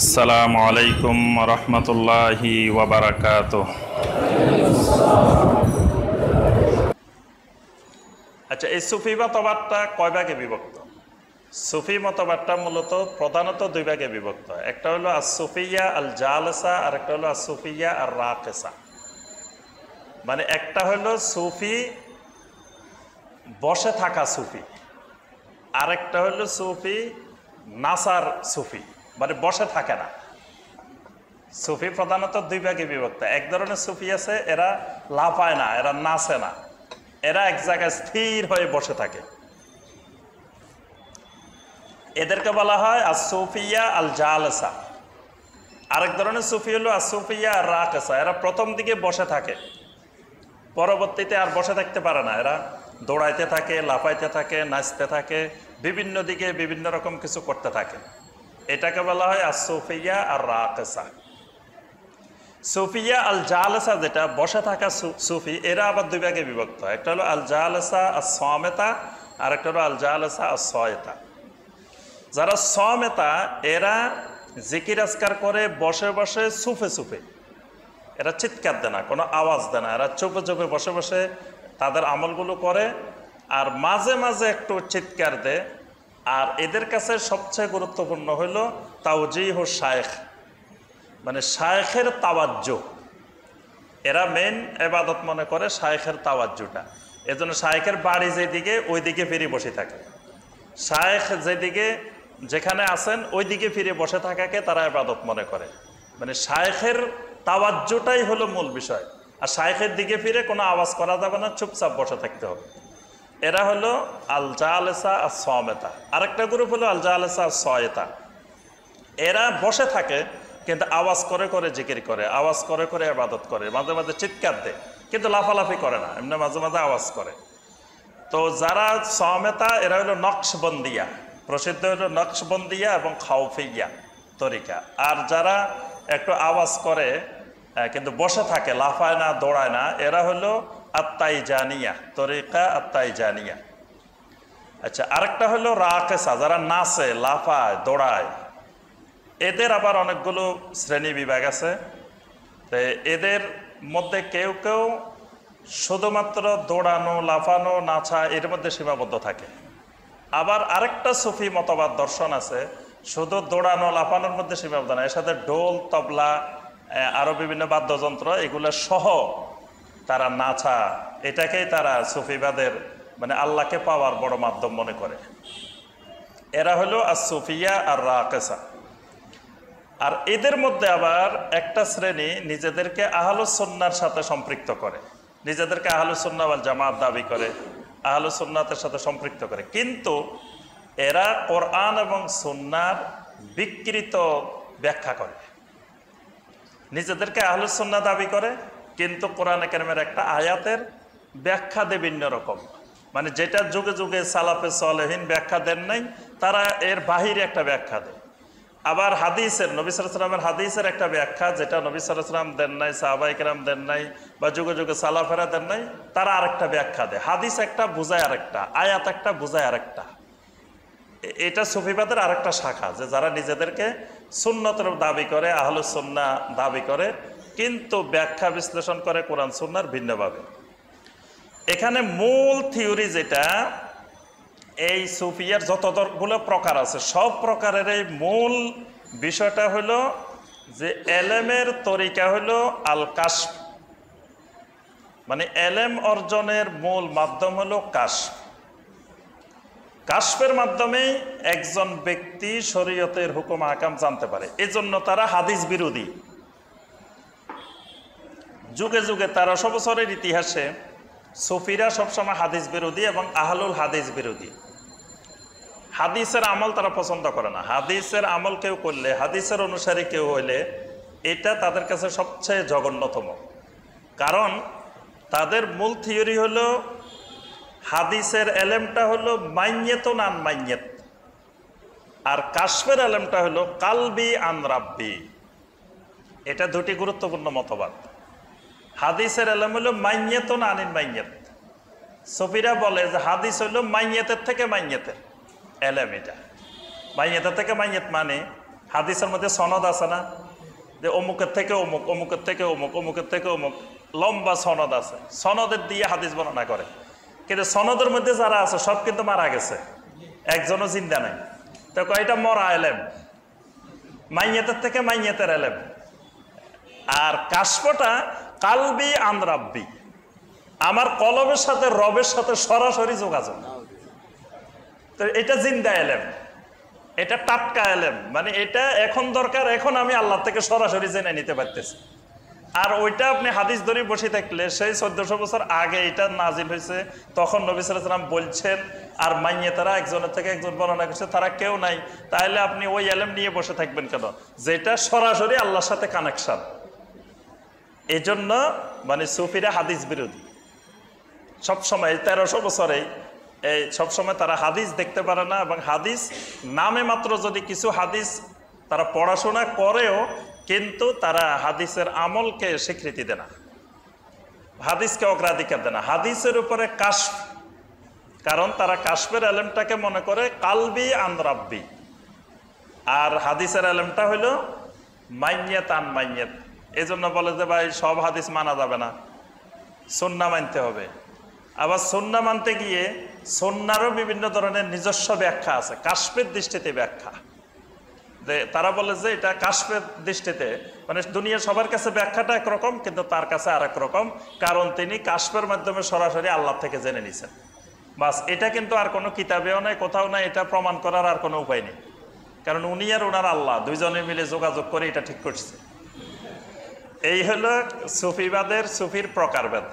আসসালামু আলাইকুম রহমতুল্লাহি ওয়াবারাকাতুহ। আচ্ছা, এই সুফি মতবাদটা কয় ভাগে বিভক্ত? সুফি মতবাদটা মূলত প্রধানত দুই ভাগে বিভক্ত। একটা হলো আস-সুফিয়া আল জালসা, আর একটা হলো আস-সুফিয়া আর রাকেসা। মানে একটা হলো সুফি বসে থাকা সুফি, আরেকটা হলো সুফি নাসার সুফি, মানে বসে থাকে না। সুফি প্রধানত দুই ভাগে বিভক্ত। এক ধরনের সুফি আছে, এরা লাফায় না, এরা নাচে না, এরা এক জায়গায় স্থির হয়ে বসে থাকে। এদেরকে বলা হয় আস-সুফিয়া আল জালসা। আরেক ধরনের সুফি হলো আস-সুফিয়া আর রাকেসা। এরা প্রথম দিকে বসে থাকে, পরবর্তীতে আর বসে থাকতে পারে না। এরা দৌড়াইতে থাকে, লাফাইতে থাকে, নাচতে থাকে, বিভিন্ন দিকে বিভিন্ন রকম কিছু করতে থাকে। এটাকে বলা হয় আস-সুফিয়া আর রাকেসা। সুফিয়া আল জালসা, যেটা বসে থাকা সুফি, এরা আবার দুই ভাগে বিভক্ত। একটা হলো আল জালসা আস-সামেতা, আর একটা হলো আল জালসা আস-সায়েতা। যারা সামেতা, এরা জিকির আজকার করে বসে বসে সুফে সুফে, এরা চিৎকার দেয় না, কোনো আওয়াজ দেয় না, এরা চুপে চুপে বসে বসে তাদের আমলগুলো করে, আর মাঝে মাঝে একটু চিৎকার দেয়। আর এদের কাছে সবচেয়ে গুরুত্বপূর্ণ হইল তাওজিহ শায়েখ, মানে শায়েখের তাওয়াজ্জু। এরা মেন ইবাদত মনে করে শায়েখের তাওয়াজ্জুটা। এজন্য শায়েখের বাড়ি যেদিকে, ওই দিকে ফিরে বসে থাকে। শায়েখ যেদিকে, যেখানে আছেন ওই দিকে ফিরে বসে থাকাকে তারা ইবাদত মনে করে। মানে শায়েখের তাওয়াজ্জুটাই হলো মূল বিষয়। আর শায়েখের দিকে ফিরে কোনো আওয়াজ করা যাবে না, চুপচাপ বসে থাকতে হবে। এরা হলো আল জালেসা আস-সামেতা। আরেকটা গ্রুপ হলো আল জালেসা আস-সায়েতা। এরা বসে থাকে কিন্তু আওয়াজ করে করে জিকির করে, আওয়াজ করে করে ইবাদত করে, মাঝে মাঝে চিৎকার দেয়, কিন্তু লাফালাফি করে না, এমনি মাঝে মাঝে আওয়াজ করে। তো যারা সামেতা, এরা হলো নকশবন্দিয়া, প্রসিদ্ধ হলো নকশবন্দিয়া এবং খাউফিয়া তরিকা। আর যারা একটু আওয়াজ করে কিন্তু বসে থাকে, লাফায় না, দৌড়ায় না, এরা হলো আত্তাইজানিয়া তরিকা, আত্তাইজানিয়া। আচ্ছা, আরেকটা হলো রাকেসা, যারা নাচে, লাফায়, দৌড়ায়। এদের আবার অনেকগুলো শ্রেণী বিভাগ আছে। তো এদের মধ্যে কেউ কেউ শুধুমাত্র দৌড়ানো, লাফানো, নাচা এর মধ্যে সীমাবদ্ধ থাকে। আবার আরেকটা সুফি মতবাদ দর্শন আছে, শুধু দৌড়ানো, লাফানোর মধ্যে সীমাবদ্ধ না, এর সাথে ঢোল, তবলা, আরো বিভিন্ন বাদ্যযন্ত্র, এগুলো সহ তারা নাচা, এটাকেই তারা সুফিবাদের মানে আল্লাহকে পাওয়ার বড় মাধ্যম মনে করে। এরা হলো আস-সুফিয়া আর রাকেসা। আর এদের মধ্যে আবার একটা শ্রেণী নিজেদেরকে আহলুস সুন্নাহর সাথে সম্পৃক্ত করে, নিজেদেরকে আহলুস সুন্নাহ ওয়াল জামাত দাবি করে, আহলুস সুন্নাতের সাথে সম্পৃক্ত করে, কিন্তু এরা কোরআন এবং সুন্নাহর বিকৃত ব্যাখ্যা করে। নিজেদেরকে আহলুস সুন্নাহ দাবি করে, কিন্তু কোরআনে কারিমের একটা আয়াতের ব্যাখ্যা দেয় ভিন্ন রকম, মানে যেটা যুগে যুগে সালাফে সালেহিন ব্যাখ্যা দেন নাই, তারা এর বাহিরে একটা ব্যাখ্যা দেয়। আবার হাদিসের, নবী সাল্লাল্লাহু আলাইহি ওয়াসাল্লামের হাদিসের একটা ব্যাখ্যা, যেটা নবী সাল্লাল্লাহু আলাইহি ওয়াসাল্লাম দেন নাই, সাহাবায়ে কেরাম দেন নাই, বা যুগে যুগে সালাফেরা দেন নাই, তারা আরেকটা ব্যাখ্যা দেয়। হাদিস একটা বুঝায় আরেকটা, আয়াত একটা বুঝায় আরেকটা। এটা সুফিবাদের আরেকটা শাখা, যে যারা নিজেদেরকে সুন্নতের দাবি করে, আহলুস সুন্নাহ দাবি করে, কিন্তু ব্যাখ্যা বিশ্লেষণ করে কোরআন সুন্নাহর ভিন্নভাবে। এখানে মূল থিওরি যেটা, এই সুফিয়ার যতগুলো প্রকার আছে, সব প্রকারের এই মূল বিষয়টা হলো যে এলেমের তরিকা হলো আল কাশফ, মানে এলেম অর্জনের মূল মাধ্যম হলো কাশফ। কাশফের মাধ্যমেই একজন ব্যক্তি শরীয়তের হুকুম আহকাম জানতে পারে। এজন্য তারা হাদিস বিরোধী। যুগে যুগে 1300 বছরের ইতিহাসে সুফিরা সবসময় হাদিস বিরোধী এবং আহলুল হাদিস বিরোধী। হাদিসের আমল তারা পছন্দ করে না। হাদিসের আমল কেউ করলে, হাদিসের অনুসারী কেউ হইলে, এটা তাদের কাছে সবচেয়ে জঘন্যতম। কারণ তাদের মূল থিওরি হলো হাদিসের এলেমটা হলো মাইয়েতুন আন মাইয়েত, আর কাশফের এলেমটা হলো কালবি আন রাব্বি। এটা দুটি গুরুত্বপূর্ণ মতবাদ। হাদিসের এলেম হলো মাইয়েতুন আনিন মাইয়েত। সুফিরা বলে যে হাদিস হলো মাইয়েতের থেকে মাইয়েতের এলেম। এটা মাইয়েতের থেকে মাইয়েত, মানে হাদিসের মধ্যে সনদ আছে না, যে অমুকের থেকে অমুক, অমুকের থেকে অমুক, অমুকের থেকে অমুক, লম্বা সনদ আছে, সনদের দিয়ে হাদিস বর্ণনা করে। কিন্তু সনদের মধ্যে যারা আছে সব কিন্তু মারা গেছে, একজনও জিন্দা নাই। তো এটা মরা এলেম, মাইয়াতের থেকে মাইয়াতের এলেম। আর কাশফটা কালবি আন রাব্বি, আমার কলবের সাথে রবের সাথে সরাসরি যোগাযোগ। তো এটা জিন্দা এলেম, এটা টাটকা এলেম, মানে এটা এখন দরকার, এখন আমি আল্লাহ থেকে সরাসরি জেনে নিতে পারতেছি। আর ওইটা আপনি হাদিস ধরে বসে থাকলে সেই 1400 বছর আগে এটা নাজিল হয়েছে, তখন নবী সাল্লাল্লাহু আলাইহি ওয়াসাল্লাম বলছেন, আর মাইয়াতেরা একজনের থেকে একজন বর্ণনা করছে, তারা কেউ নাই, তাহলে আপনি ওই এলেম নিয়ে বসে থাকবেন কেন, যেটা সরাসরি আল্লাহর সাথে কানেকশন। এই জন্য মানে সুফিরা হাদিস বিরোধী সবসময়, 1300 বছরে এই সবসময় তারা হাদিস দেখতে পারে না, এবং হাদিস নামে মাত্র যদি কিছু হাদিস তারা পড়াশোনা করেও, কিন্তু তারা হাদিসের আমলকে স্বীকৃতি দেয় না, হাদিসকে অগ্রাধিকার দেয় না, হাদিসের উপরে কাশফ। কারণ তারা কাশফের এলেমটাকে মনে করে কালবি আন রাব্বি, আর হাদিসের এলেমটা হইল মাইয়াত আন মাইয়াত। এই জন্য বলে যে ভাই সব হাদিস মানা যাবে না, সুন্নাহ মানতে হবে। আবার সুন্নাহ মানতে গিয়ে সুন্নাহরও বিভিন্ন ধরনের নিজস্ব ব্যাখ্যা আছে, কাশফের দৃষ্টিতে ব্যাখ্যা। যে তারা বলে যে এটা কাশফের দৃষ্টিতে, মানে দুনিয়া সবার কাছে ব্যাখ্যাটা একরকম, কিন্তু তার কাছে আর এক রকম, কারণ তিনি কাশফের মাধ্যমে সরাসরি আল্লাহ থেকে জেনে নিছেন। বাস, এটা কিন্তু আর কোনো কিতাবেও নাই, কোথাও নাই, এটা প্রমাণ করার আর কোনো উপায় নেই, কারণ উনি আর ওনার আল্লাহ দুইজনে মিলে যোগাযোগ করে এটা ঠিক করছে। এই হলো সুফিবাদের, সুফির প্রকারভেদ।